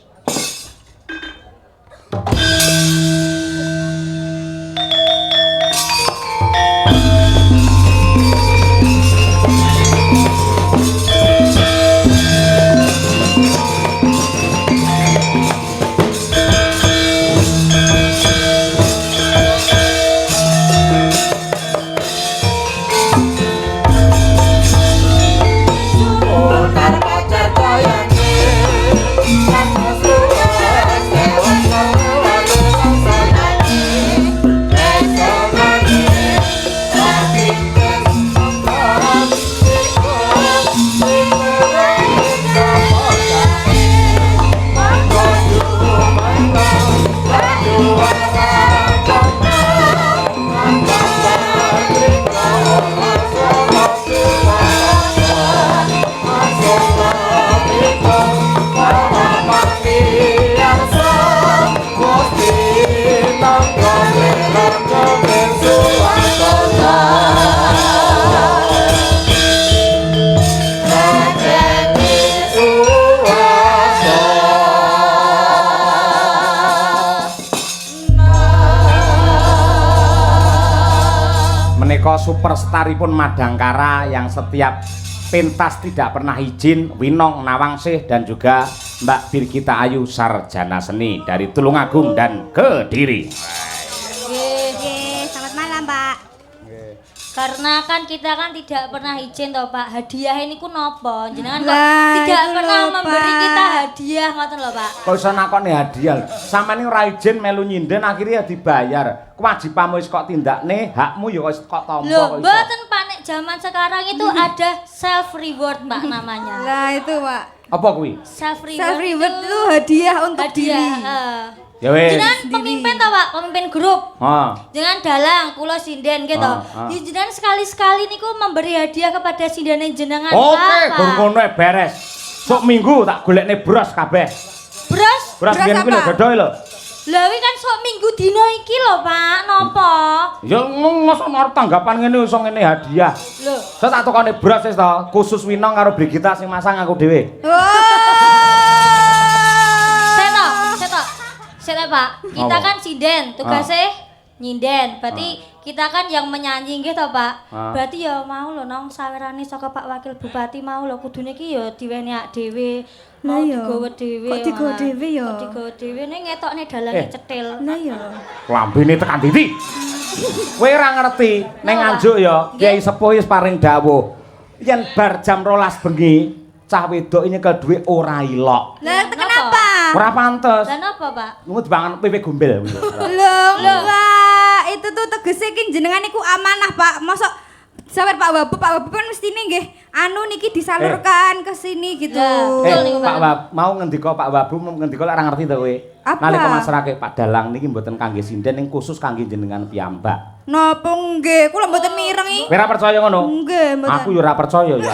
Superstaripun Madangkara yang setiap pentas tidak pernah izin, Winong Nawangsih dan juga Mbak Birgita Ayu sarjana seni dari Tulungagung dan Kediri. Nggih, selamat malam, Pak. Karena kan kita kan tidak pernah izin toh Pak, hadiah ini ku nopo? Jenengan kok tidak pernah memberi kita hadiah ngoten lho Pak. Kok iso nakoni hadiah? Sampeyan ora izin melu nyinden akhirnya dibayar. Kewajibanmu wis kok tindakne, hakmu ya wis kok tampa kok iso. Lho, mboten Pak nek zaman sekarang itu ada self reward Pak namanya. Lah itu Pak. Apa kuwi? Self reward. Self reward itu hadiah untuk diri. Ya wis. Jenengan pemimpin toh Pak, pemimpin grup. Heeh. Jangan dalang kula sinden gitu. Ya jenengan sekali-sekali niku memberi hadiah kepada sindene jenengan Oke, gur ngono beres. Sok minggu tak golekne bros kabeh. Bros? Bros biyen kuwi lho dodoe lho. Lah wi kan sok minggu dina iki lho Pak, napa? Ya mosok arep tanggapan ngene iso ngene hadiah. Lho, Saya tak tukane bros wis to, khusus Winong karo Brigita sing masang aku dhewe. Seto Pak, kita kan sinden, tugasnya nyinden. Berarti kita kan yang menyanyi gitu Pak. Berarti ya mau lho nong sawerane saka Pak Wakil Bupati mau lho kudune iki ya diweni ak dhewe. Mau digawa dhewe. Kok digawa dhewe ya? Kok digawa dhewe ning ngetokne dalange cetil. Lah ya. Lambene tekan titik. Kowe ora ngerti, ning Nganjuk ya Kiai Sepuh wis paring dawuh. Yen bar jam 12 bengi, cah wedok nyekel dhuwit ora ilok. Lah kenapa? Ora pantes. Lah napa Pak? Ngono dipangan pipi gombel. Lho, enggak. Itu tuh tegese ki jenengan iku amanah, Pak. Mosok sawer Pak Wabu kan mestine nggih anu niki disalurkan ke sini gitu. Pak Wab mau ngendika Pak Wabu ngendika lek ora ngerti to kowe. Nalika masrake Pak Dalang niki mboten kangge sinden ning khusus kangge jenengan piyambak. Napa nggih, kula mboten mirengi. Kowe ora percaya ngono? Nggih, mboten. Aku yo ora percaya ya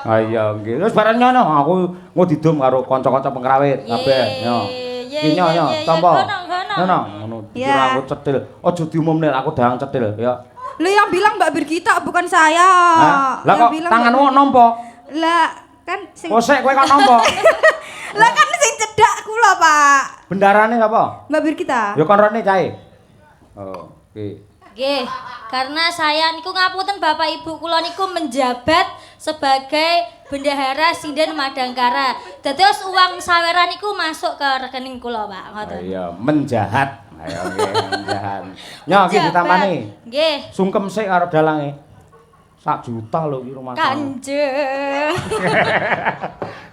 Ah iya nggih. Wis bareng nyono aku ngodidum karo kanca-kanca pengrawit kabeh. Yo. Iki nyo tampa. Ngono. Dikira aku cetil. Aja diumumne aku dalang cetil ya. Lho yang bilang Mbak Birgita bukan saya. Lah kok tanganmu nampa? Lah kan sing Kosek kowe kok nampa? Lah kan sing cedhak kula, Pak. Bendarane apa? Mbak Birgita. Ya kon rene cae. Oh, oke. Nggih, karena saya niku ngapunten Bapak Ibu kula niku menjabat sebagai bendahara sinden Madangkara. Dados uang saweran niku masuk ke rekening kula, Pak. Ngoten. Iya, menjahat. Ayo nggih, menjahat. Nyo iki ditambani. Nggih. Sungkem sik karo dalange. 1 juta lho iki rumah. Kanjeng.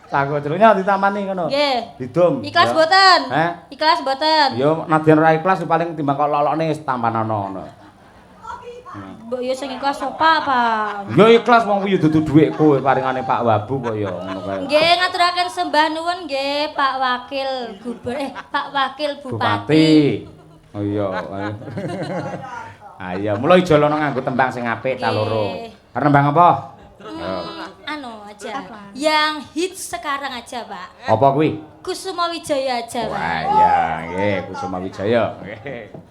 Takut celunya ditambani ngono. Nggih. Didum. Ikhlas mboten? Heh? Ikhlas mboten? Yo nadyan ora ikhlas paling timbang kok lolokne wis tampan ana ngono. Mbok yo sing ikhlas opa apa? Ya ikhlas wong kuwi dudu dhuwitku paringane Pak Wabu kaya ngono kae. Nggih ngaturaken sembah nuwun nggih Pak Wakil Pak Wakil Bupati. Oh iya. Ayo, mulai jolono nganggo tembang sing apik ta loro. Arep nembang apa? Anu aja. Yang hits sekarang aja, Pak. Apa kuwi? Kusuma Wijaya aja, Pak. Wah, iya, nggih, Kusuma Wijaya. Nggih.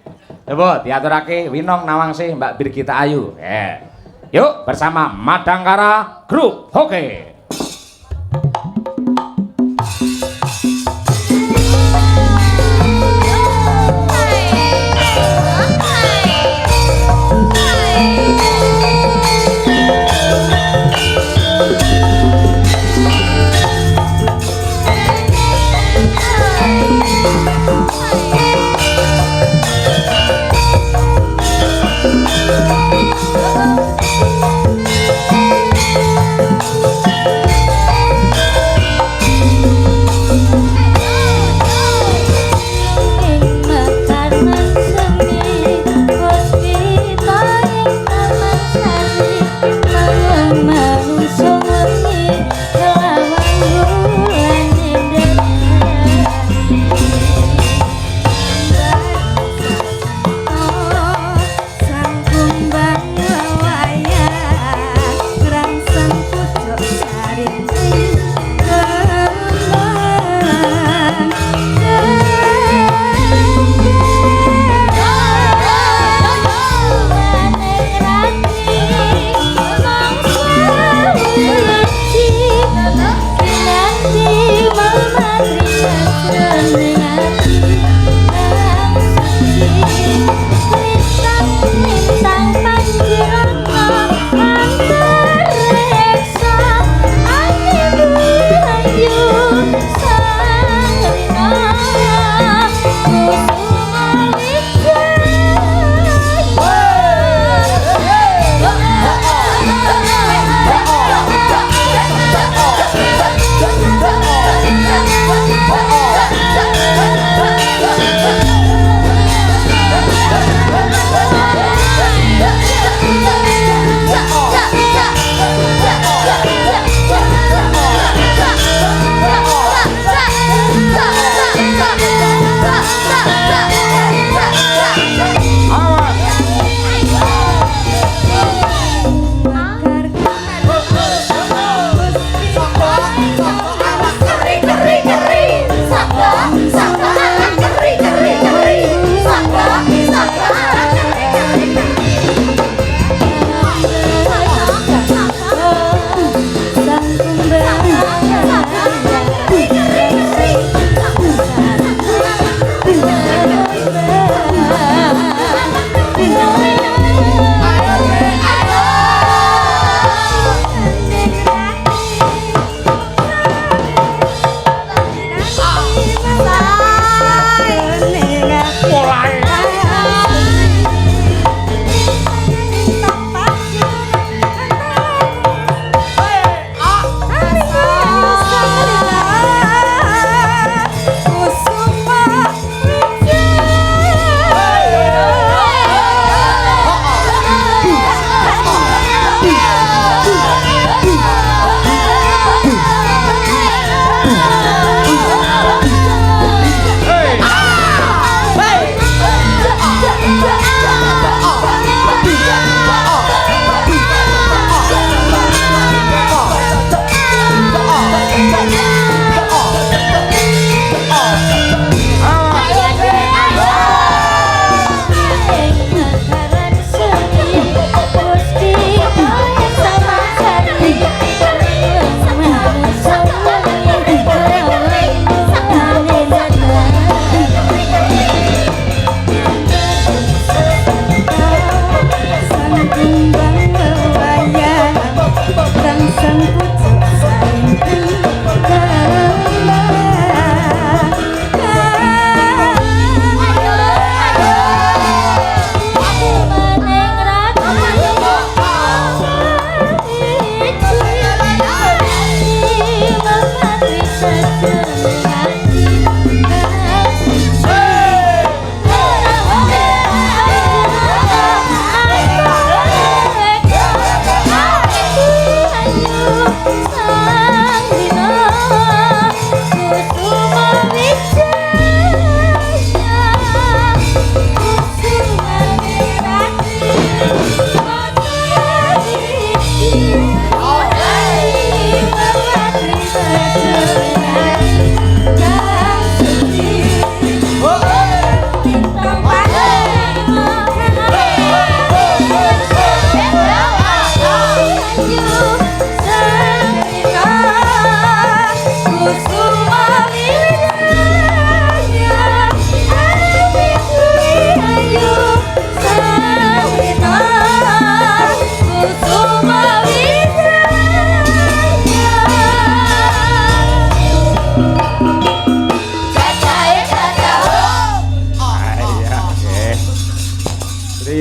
Coba diaturake Winong Nawangsi Mbak Birgita Ayu. Yuk bersama Madangkara Group. Oke.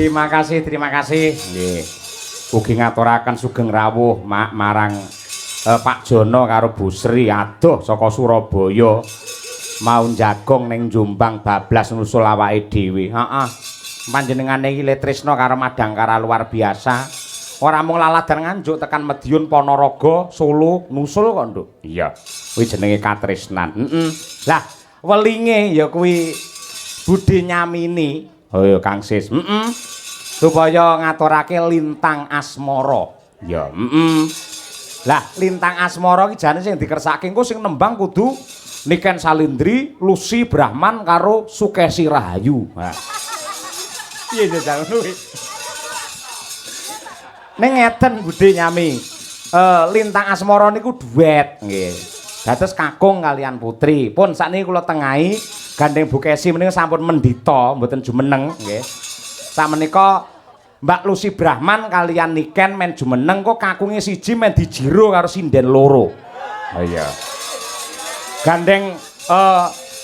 Terima kasih. Nggih. Ugi ngaturaken sugeng rawuh marang Pak Jono karo Bu Sri adoh saka Surabaya. Mau jagong ning Jombang bablas nusul awake dhewe. Heeh. Panjenengane iki le tresna karo Madangkara luar biasa. Ora mung laladan Nganjuk tekan Madiun Ponorogo, Solo, nusul kok, Nduk. Iya. Kuwi jenenge katresnan. Heeh. Lah, welinge ya kuwi budhe nyamini. Oh ya Kang Sis. Heeh. Supaya ngaturake lintang asmara. Ya, heeh. Lah, lintang asmara iki jane sing dikersake engko sing nembang kudu Niken Salindri, Lucy Brahman karo Sukesi Rahayu. Nah. Piye jajal kuwi? Ning ngeten budhe nyami. Lintang asmara niku duet nggih. Dados kakung kalian putri. Pun sakniki kula tengahi gandeng Bu Kesi menika sampun mendita mboten jumeneng nggih. Sakmenika Mbak Lucy Brahman kalian Niken men jumeneng kok kakunge siji men dijiro karo sinden loro. Oh iya. Gandeng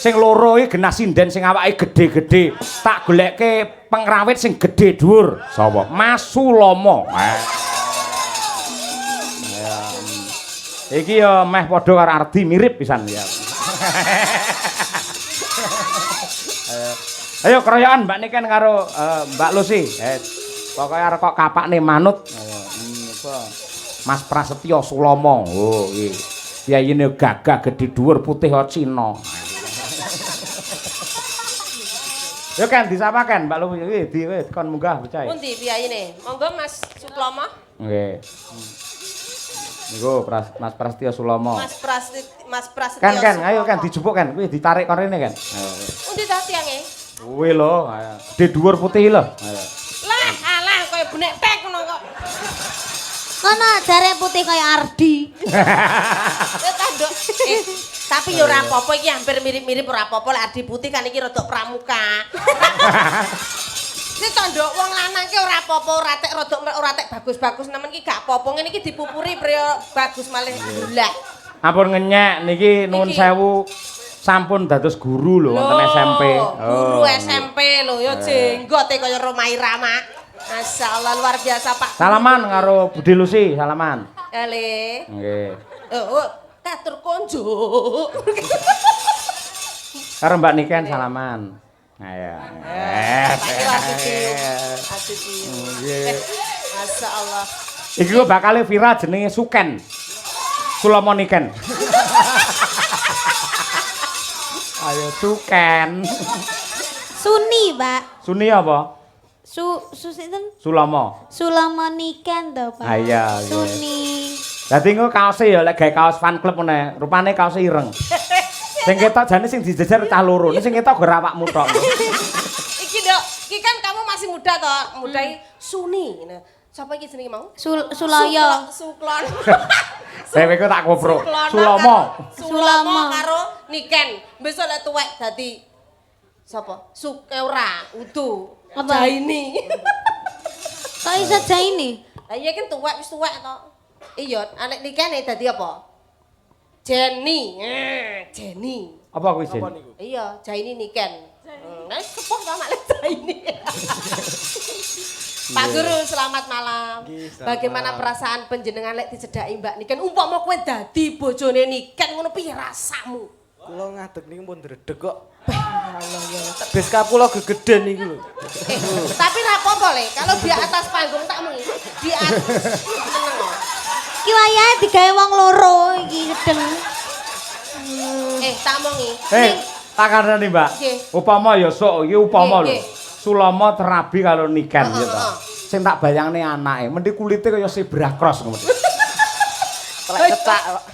sing loro iki genah sinden sing awake gedhe-gedhe. Tak goleke pengrawit sing gedhe dhuwur. Sapa? Mas Sulomo. Iki ya meh padha karo Ardi mirip pisan ya. Ayo keroyokan Mbak Niken karo Mbak Lucy. Pokoknya arep kok kapakne manut. Mas Prasetyo Sulomo. Oh, iki. Piyayine gagah gedhe dhuwur putih kaya Cina. Yo kan disapa kan Mbak Lucy iki kon munggah bocah. Pundi piyayine? Monggo Mas Suplomo. Nggih. Niku Mas Prasetyo Sulomo. Mas Prasetyo. Kan ayo kan dijupuk kan kuwi ditarik kon rene kan. Pundi ta tiange? Kuwi lho, gedhe dhuwur putih lho. Lah, alah kaya benek tek ngono kok. Ngono jare putih kaya Ardi. Tapi ya ora apa-apa iki hampir mirip-mirip ora apa-apa lek Ardi putih kan iki rada pramuka. Iki tandha wong lanang ki ora apa-apa ora tek bagus-bagus nemen iki gak apa-apa ngene iki dipupuri priya bagus malih bulah. Ampun ngenyek niki nuwun sewu sampun dados guru lho wonten SMP. Guru SMP lho ya jenggote kaya Roma Irama. Masyaallah luar biasa Pak. Salaman karo Budi Lucy, salaman. Ale. Nggih. Katur konjo. Karo Mbak Niken salaman. Ayo. Masyaallah. Iki kok bakal viral jenenge Suken. Sulomo Niken. Ayo Suken. Suni, Pak. Suni apa? Sinten? Sulomo. Sulomo Niken to, Pak. Ah iya. Suni. Dadi engko kaose ya lek gawe kaos fan club ngene, rupane kaose ireng. Sing ketok jane sing dijejer cah loro, sing ketok ora awakmu tok. Iki Dok, iki kan kamu masih muda toh, mudai Suni. Nah, siapa iki jenenge mau? Suloyo. Suklon. Dewe ku tak kopro. Sulomo karo Niken. Besok lek tuwek dadi sapa? Sukeura, Udu. Jaini. Kok iso Jaini? Lah iya kan tuwek wis tuwek to. Iya, anek Niken dadi apa? Jenny. Jenny. Apa kuwi Jen? Iya, Jaini Niken. Nah, sepuh ta mak Jaini. Pak Guru, selamat malam. Bagaimana perasaan panjenengan lek dicedhaki Mbak Niken? Umpama kowe dadi bojone Niken ngono piye rasamu? Kula ngadeg niku pun dredeg kok. Bes kula gegeden niku lho. Tapi ra apa-apa Le, kalau di atas panggung tak mung di atas. Ki wayahe digawe wong loro iki gedeng. Tak mongi. Tak kandhani Mbak. Upama ya sok iki upama lho. Sulomo terabi karo Niken gitu. Sing tak bayangne anake, mendhi kulite kaya zebra cross ngono.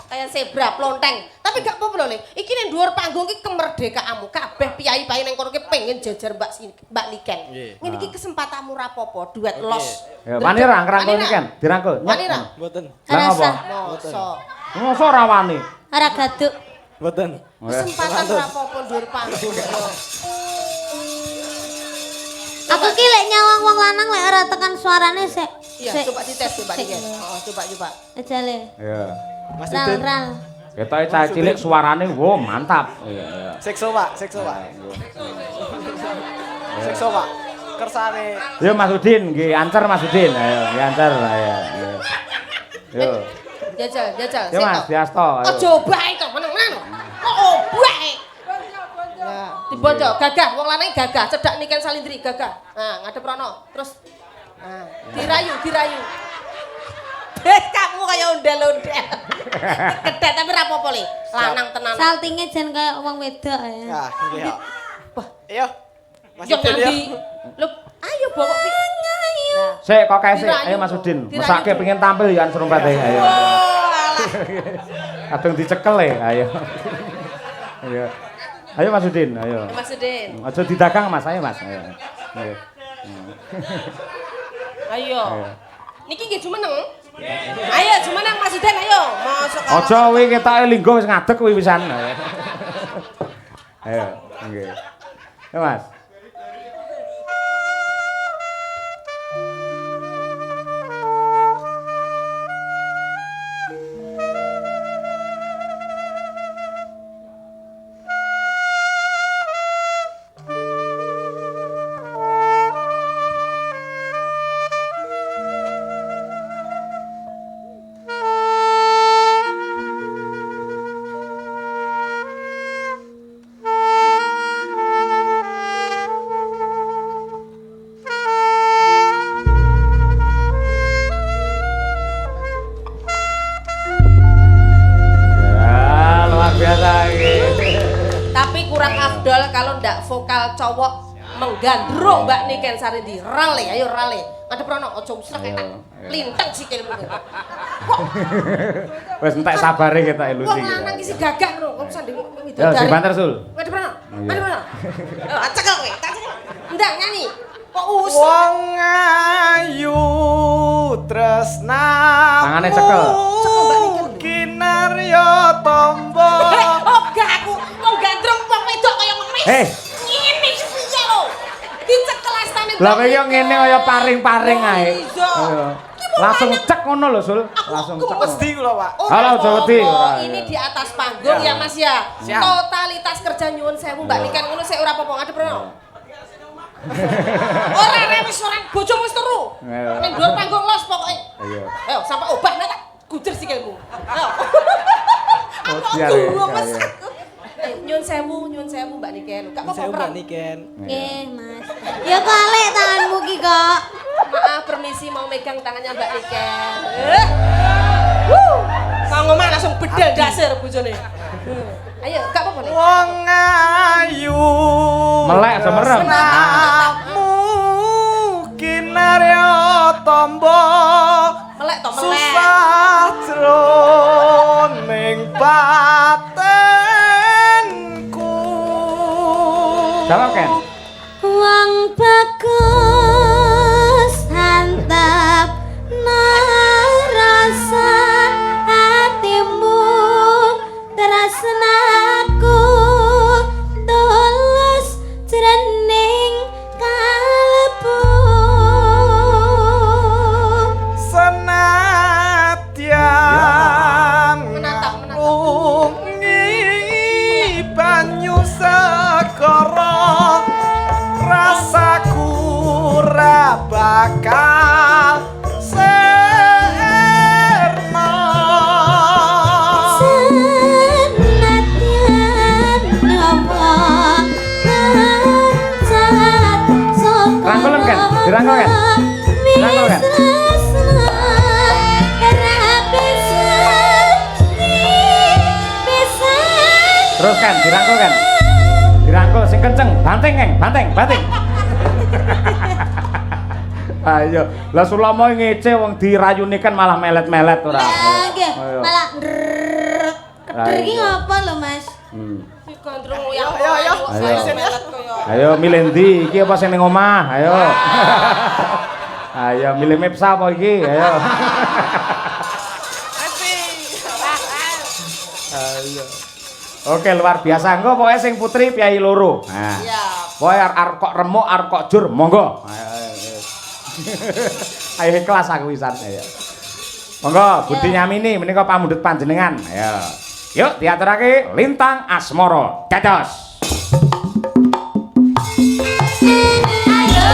Kayak zebra plonteng. Tapi gak apa-apa lho, Le. Iki ning dhuwur panggung iki kemerdekaanmu. Kabeh piyai-piyai ning kono ki pengen jejer Mbak Niken. Ngene iki kesempatanmu ra apa-apa, duet los. Ya, wani ra ngrangkul Niken, dirangkul. Wani ra? Mboten. Lah apa? Mosok ra wani. Ora gaduk. Mboten. Kesempatan ra apa-apa dhuwur panggung yo. Aku ki lek nyawang wong lanang lek ora tekan suarane sik. Iya, coba dites coba Niken. Coba. Ejale. Iya. Mas Diden. Ral. Ketoke cah cilik suarane wo mantap. Iya. Sekso, Pak. Sekso, Pak. kersane. Yo Mas Udin nggih, ancer Mas Udin. Ayo, nggih ancer. Ayo. Yo. Jajal. Yo Mas, diasto. Oh coba itu meneng-meneng. Kok obah. Ya, dibojo gagah wong lanang gagah, cedak niken salindri gagah. Nah, ngadep rono. Terus nah, dirayu. Kamu kayak ondel-ondel. Kedet tapi ra apa-apa le. Lanang tenan. Saltingnya jangan kayak wong wedok ya. Nah, nggih yo. Ayo. Mas Yo Udin ya. ngambi. Lho, ayo bokok pi. Nah, Sik kok kae sik. Dirayu. Ayo Mas Udin. Dirayu. Mesake pengen tampil ya serumpet ayo. oh, alah. Kadung dicekel ayo. Ayo. Ayo Mas Udin, ayo. Mas Udin. Aja didagang Mas, ayo Mas. Ayo. Ayo. Ayo. Niki nggih jumeneng. Ayo jumeneng Mas Udin ayo. Masuk Aja kuwi ketoke linggo wis ngadeg kuwi pisan. Ayo, nggih. Ya Mas. Ya, luar biasa iki. Tapi kurang afdol kalau ndak vokal cowok menggandrung Mbak Niken Sarindi. Rale, ayo rale. Ngadep rono aja usrek enak. Linteng sikilmu. Wis entek sabare kita Wong ilusi. lanang iki si gagah lho, kok sanding Yo, widodari. si banter sul. Ngadep rono. Ngadep rono. Cekel kowe, tak cekel. Ndak nyanyi. Kok usrek. Wong ayu tresna. Tangane cekel. Cekel Mbak Niken. Kinarya tombo. Oh gak aku mau gandrung wong wedok kaya ngemis. Heh. Ngene iki piye lho? Dicekel astane. Lah kowe yo ngene kaya paring-paring ae. Iya. Ayo. Langsung cek ngono lho, Sul. Langsung cek. Mesti kula, Pak. Oh, Halo, apa-apa. Jawati. Ora, Ini iya. di atas panggung ya Mas ya. Siap. Totalitas kerja nyuwun sewu Mbak Niken ngono sik ora apa-apa ngadep rono. Ora wis orang bojomu wis turu. Iya. Ning dhuwur panggung los pokoke. Iya. Ayo sampai obah nek tak gujer sikilmu. Ayo. Aku siap, tunggu iya, Mas. iya. Nyuwun sewu Mbak Niken. Gak apa-apa. Saya Pram. Mbak Niken. Nggih, Mas. Ya kalek tanganmu ki kok. Maaf permisi mau megang tangannya Mbak Niken. Mau ngomong langsung bedel dasar bojone. Ayo, gak apa-apa nih. Wong ayu. Melek aja merem. Tresnamu kinarya tombo. Melek to melek. Susah jroning batenku. Jawab Ken. Wong bagus hantap rasa hatimu tresnaku tulus jroning kalbu Senadyan Menatap. ngrungi banyu segara rasaku ora bakal serna. senadyan napa lancat saka Rangkulan, Ken. Dirangkul, Ken. Dirangkul, Ken. Terus kan, dirangkul kan. Dirangkul sing kenceng, banting Keng, banting. Ayo, lah sulama ngece wong dirayuni kan malah melet-melet ora. Nggih, Ayo. malah drrrr. Keder iki ngapa lho, Mas? Hmm. Gandrung yang Ayo. Ayo. melet koyo. Ayo milih ndi? Iki apa sing ning omah? Ayo. Ayo milih Mepsa apa iki? Ayo. Ayo. Oke, luar biasa. Engko pokoke sing putri piyai loro. Nah. Iya. Pokoke arep kok remuk, arep kok jur, monggo. Ayo. Ayo ikhlas aku wisan ayo. Monggo Budi Nyamini menika pamundhut panjenengan. Ayo. Yuk diaturake Lintang Asmara. Dados. Ayo.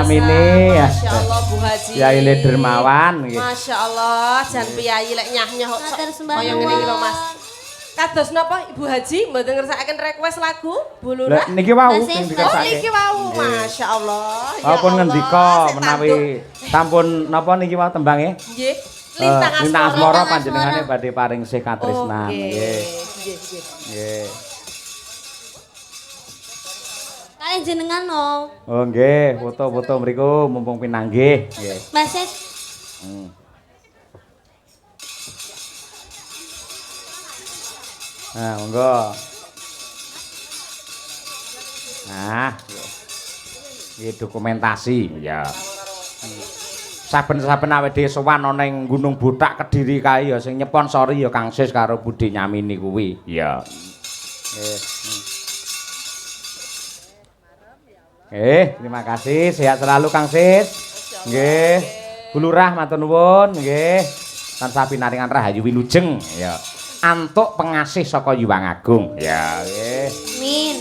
Namine ya. Masyaallah Bu Haji. Yai Le Dermawan nggih. Masyaallah jan piyayi lek nyah-nyah kaya ngene iki lho Mas. Kados napa Ibu Haji mboten ngersakaken request lagu Bu Lurah? Niki wau Mas sing Isma. dikersake. Niki wau masyaallah. Apa ngendika sik menawi sampun napa niki wau tembange? Nggih. Lintang Lintang asmara. asmara panjenengane badhe paring sih katresnan nggih. Nggih, nggih. Nggih. Kalian jenengan no. Oh nggih, foto-foto mriku mumpung pinanggih nggih. Mbak Sis, Nah, monggo. Nah. Iki dokumentasi, ya. Saben-saben awake dhewe sowan ana ing Gunung Butak Kediri kae ya sing nyponsori ya Kang Sis karo Budi Nyamini kuwi. Ya. Terima kasih. Sehat selalu Kang Sis. Nggih. Bu Lurah matur nuwun, nggih. Tansah pinaringan rahayu wilujeng, ya. Antuk pengasih saka Yuwang Agung. Ya, nggih. Amin.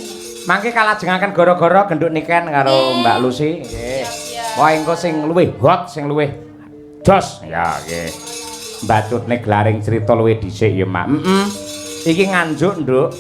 Mangke kalajengaken gara-gara genduk niken karo Mbak Lucy, nggih. Wah engko sing luwih hot, sing luwih jos. Ya, nggih. Mbatutne glaring crita luwih dhisik ya, Mak. Iki nganjuk, Nduk.